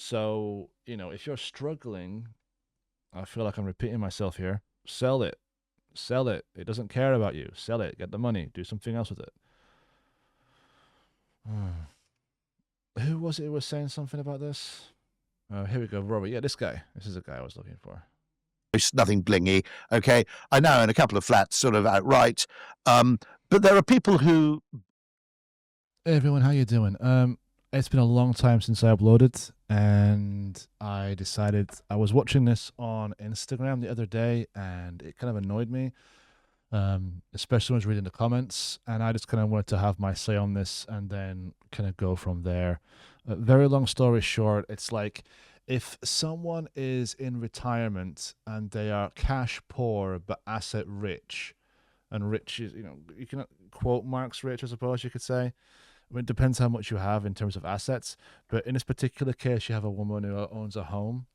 So, if you're struggling, I feel like I'm repeating myself here. Sell it. Sell it. It doesn't care about you. Sell it. Get the money. Do something else with it. Who was it who was saying something about this? Oh, here we go, Robert. Yeah, this guy. This is the guy I was looking for. It's nothing blingy. Okay. I know in a couple of flats, sort of outright. But there are people who. Hey everyone, how you doing? It's been a long time since I uploaded, and I decided I was watching this on Instagram the other day, and it kind of annoyed me, especially when I was reading the comments, and I just kind of wanted to have my say on this and then kind of go from there. Very long story short, it's like if someone is in retirement and they are cash poor but asset rich, and rich is, you can quote marks rich, I suppose you could say. I mean, it depends how much you have in terms of assets. But in this particular case, you have a woman who owns a home,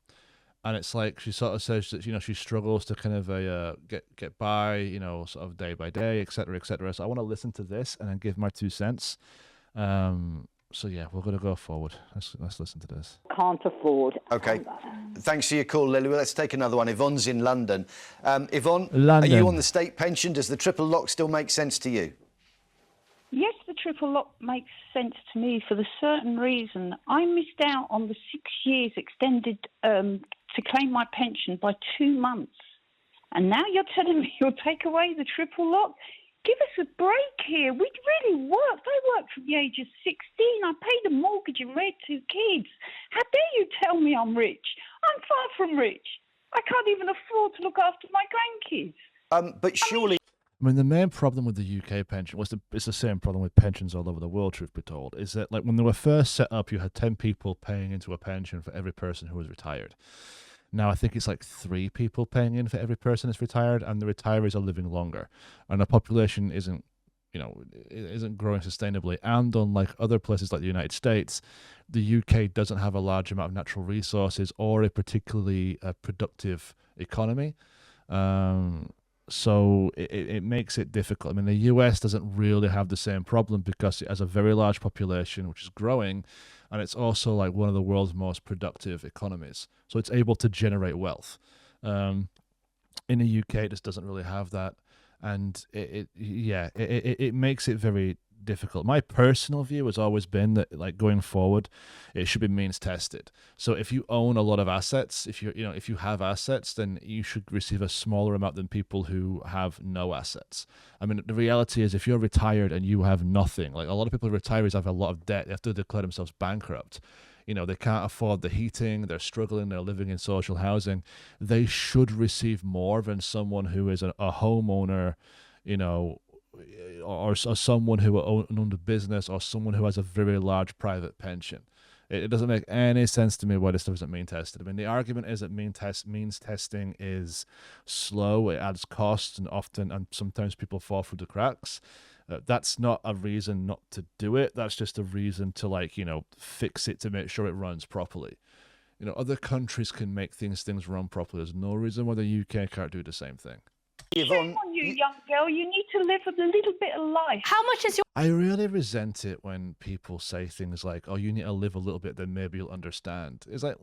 and it's like she sort of says that she struggles to kind of get by, sort of day by day, et cetera, et cetera. So I want to listen to this and then give my 2 cents. So yeah, we're gonna go forward. Let's listen to this. Can't afford. Okay. Thanks for your call, Lily. Well, let's take another one. Yvonne's in London. Yvonne, London. are you on the state pension? Does the triple lock still make sense to you? Yes, the triple lock makes sense to me for the certain reason. I missed out on the 6 years extended to claim my pension by 2 months. And now you're telling me you'll take away the triple lock? Give us a break here. We really worked. I worked from the age of 16. I paid a mortgage and reared 2 kids. How dare you tell me I'm rich? I'm far from rich. I can't even afford to look after my grandkids. But surely... I mean, the main problem with the UK pension it's the same problem with pensions all over the world, truth be told, is that like when they were first set up, you had 10 people paying into a pension for every person who was retired. Now I think it's like 3 people paying in for every person that's retired, and the retirees are living longer, and the population isn't growing sustainably. And unlike other places like the United States, the UK doesn't have a large amount of natural resources or a particularly productive economy. So it makes it difficult. I mean, the US doesn't really have the same problem because it has a very large population, which is growing, and it's also like one of the world's most productive economies. So it's able to generate wealth. In the UK, it just doesn't really have that, and it makes it very difficult. My personal view has always been that, like, going forward, it should be means tested. So if you own a lot of assets, if you have assets, then you should receive a smaller amount than people who have no assets. I mean, the reality is, if you're retired and you have nothing, like a lot of people, retirees have a lot of debt. They have to declare themselves bankrupt. They can't afford the heating. They're struggling. They're living in social housing. They should receive more than someone who is a homeowner, or someone who owned a business, or someone who has a very large private pension. It doesn't make any sense to me why this stuff isn't mean tested. I mean, the argument is that means testing is slow, it adds costs, and sometimes people fall through the cracks. That's not a reason not to do it. That's just a reason to fix it to make sure it runs properly. Other countries can make things run properly. There's no reason why the UK can't do the same thing. Yvonne, Shame on you, young girl. You need to live a little bit of life. How much is your... I really resent it when people say things like, "Oh, you need to live a little bit, then maybe you'll understand." It's like,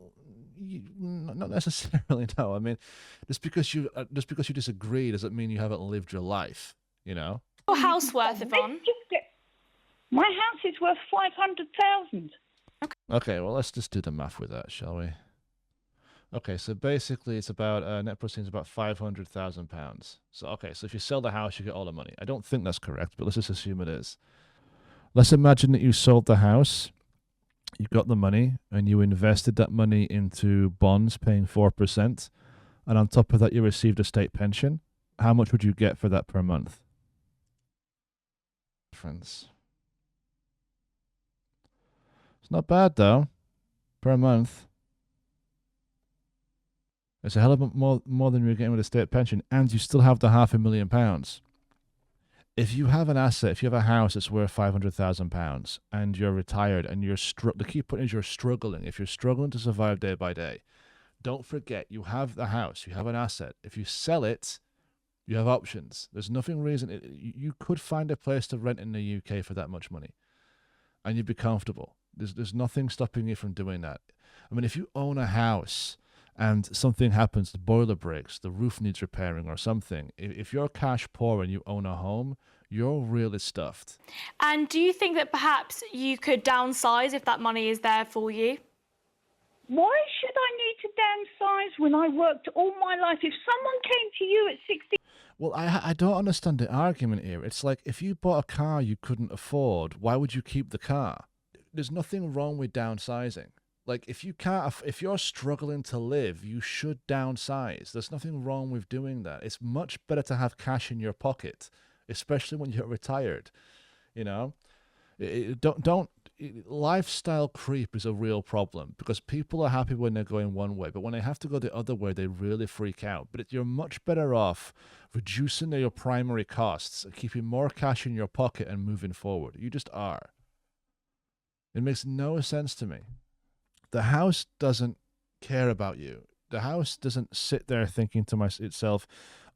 not necessarily. No, I mean, just because you disagree doesn't mean you haven't lived your life. Your house worth, Yvonne? My house is worth 500,000. Okay, well, let's just do the math with that, shall we? Okay, so basically it's about net proceeds about £500,000. So if you sell the house, you get all the money. I don't think that's correct, but let's just assume it is. Let's imagine that you sold the house, you got the money, and you invested that money into bonds paying 4%, and on top of that you received a state pension. How much would you get for that per month? Friends. It's not bad though, per month. It's a hell of a more than you're getting with a state pension, and you still have the £500,000. If you have an asset, if you have a house that's worth £500,000 and you're retired and the key point is you're struggling. If you're struggling to survive day by day, don't forget you have the house, you have an asset. If you sell it, you have options. There's nothing reason you could find a place to rent in the UK for that much money, and you'd be comfortable. There's nothing stopping you from doing that. I mean, if you own a house and something happens, the boiler breaks, the roof needs repairing or something, if you're cash poor and you own a home, you're really stuffed. And do you think that perhaps you could downsize if that money is there for you? Why should I need to downsize when I worked all my life? If someone came to you at 60... Well, I don't understand the argument here. It's like, if you bought a car you couldn't afford, why would you keep the car? There's nothing wrong with downsizing. Like, if you're struggling to live, you should downsize. There's nothing wrong with doing that. It's much better to have cash in your pocket, especially when you're retired. You know, lifestyle creep is a real problem, because people are happy when they're going one way, but when they have to go the other way, they really freak out. But you're much better off reducing your primary costs, keeping more cash in your pocket and moving forward. You just are. It makes no sense to me. The house doesn't care about you. The house doesn't sit there thinking to itself,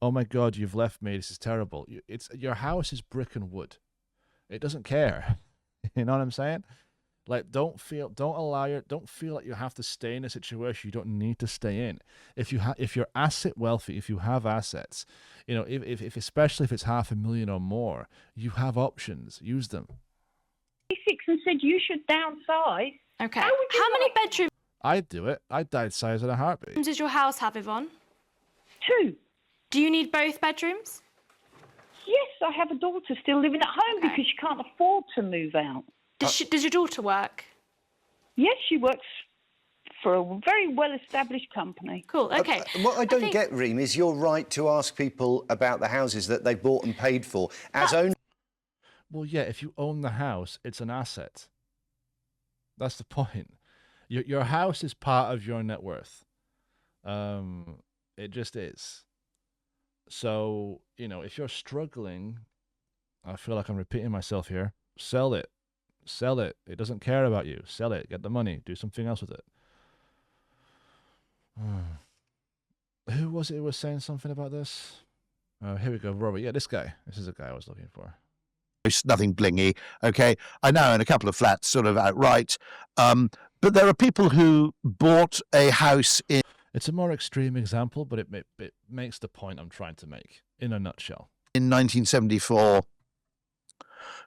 oh my God, you've left me, this is terrible. Your house is brick and wood. It doesn't care. You know what I'm saying? Like, don't feel like you have to stay in a situation you don't need to stay in. If you're asset wealthy, if you have assets, you know, if especially if it's $500,000 or more, you have options. Use them. And said you should downsize. Okay. How many bedrooms I'd do it. I'd downsize in a heartbeat. does your house have, Yvonne? 2. Do you need both bedrooms? Yes, I have a daughter still living at home because she can't afford to move out. Does your daughter work? Yes, she works for a very well-established company. Cool, okay. What I don't get, Reem, is your right to ask people about the houses that they bought and paid for as owners. Well, yeah, if you own the house, it's an asset. That's the point. Your house is part of your net worth. It just is. So, you know, if you're struggling, I feel like I'm repeating myself here, sell it. Sell it. It doesn't care about you. Sell it. Get the money. Do something else with it. Who was it who was saying something about this? Here we go, Robert. Yeah, this guy. This is the guy I was looking for. Nothing blingy, okay? I know in a couple of flats sort of outright. But there are people who bought a house in... It's a more extreme example, but it makes the point I'm trying to make in a nutshell. In 1974,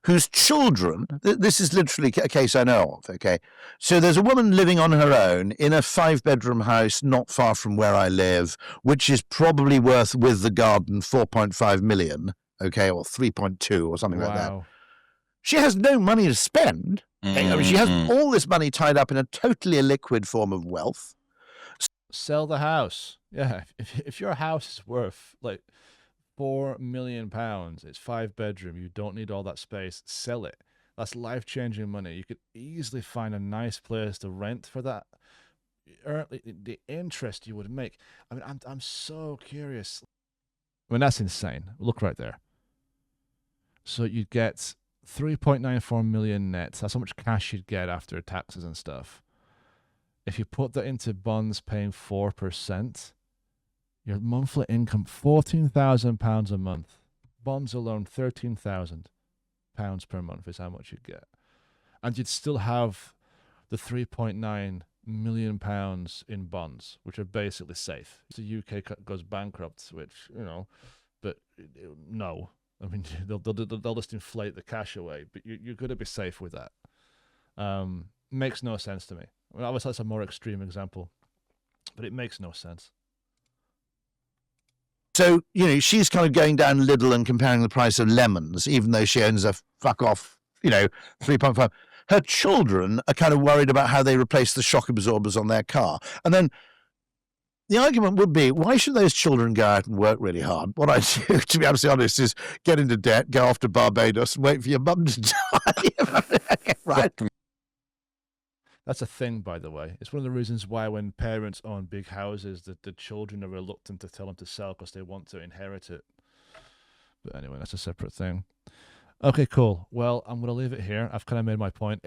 whose children, this is literally a case I know of, okay? So there's a woman living on her own in a 5-bedroom house not far from where I live, which is probably worth, with the garden, 4.5 million, okay, or 3.2 or something like that. She has no money to spend. I mean, she has all this money tied up in a totally illiquid form of wealth. Sell the house. Yeah, if your house is worth like £4 million, it's 5-bedroom, you don't need all that space, sell it. That's life-changing money. You could easily find a nice place to rent for that. The interest you would make. I mean, I'm so curious. I mean, that's insane. Look right there. So you'd get 3.94 million net. That's how much cash you'd get after taxes and stuff. If you put that into bonds paying 4%, your monthly income, £14,000 a month. Bonds alone, £13,000 per month is how much you'd get. And you'd still have the £3.9 million in bonds, which are basically safe. If the UK goes bankrupt, which, you know, but no. I mean, they'll just inflate the cash away, but you're going to be safe with that. Makes no sense to me. I mean, obviously, that's a more extreme example, but it makes no sense. So, you know, she's kind of going down Lidl and comparing the price of lemons, even though she owns a fuck off, 3.5. Her children are kind of worried about how they replace the shock absorbers on their car. And then the argument would be, why should those children go out and work really hard? What I do, to be absolutely honest, is get into debt, go off to Barbados and wait for your mum to die. Right. That's a thing, by the way. It's one of the reasons why when parents own big houses, the children are reluctant to tell them to sell because they want to inherit it. But anyway, that's a separate thing. Okay, cool. Well, I'm going to leave it here. I've kind of made my point.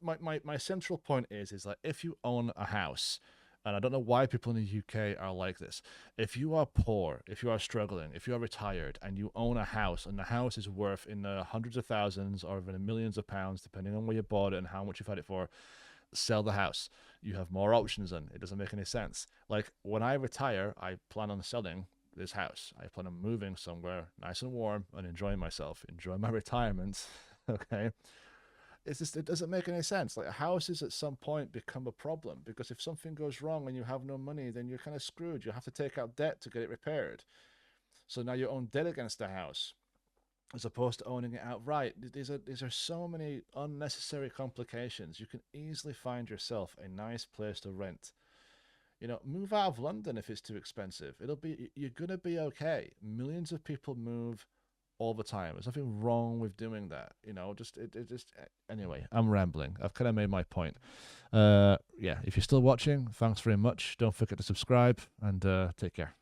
My central point is like, if you own a house, and I don't know why people in the UK are like this. If you are poor, if you are struggling, if you are retired, and you own a house, and the house is worth in the hundreds of thousands or even the millions of pounds, depending on where you bought it and how much you've had it for, sell the house. You have more options then. It doesn't make any sense. Like when I retire, I plan on selling this house. I plan on moving somewhere nice and warm and enjoying myself, enjoying my retirement. Okay. It's just, it doesn't make any sense. Like houses at some point become a problem because if something goes wrong and you have no money, then you're kind of screwed. You have to take out debt to get it repaired. So now you own debt against the house as opposed to owning it outright. These are so many unnecessary complications. You can easily find yourself a nice place to rent. Move out of London if it's too expensive. You're gonna be okay. Millions of people move all the time. There's nothing wrong with doing that. Anyway, I'm rambling. I've kind of made my point. Yeah, if you're still watching, thanks very much. Don't forget to subscribe and take care.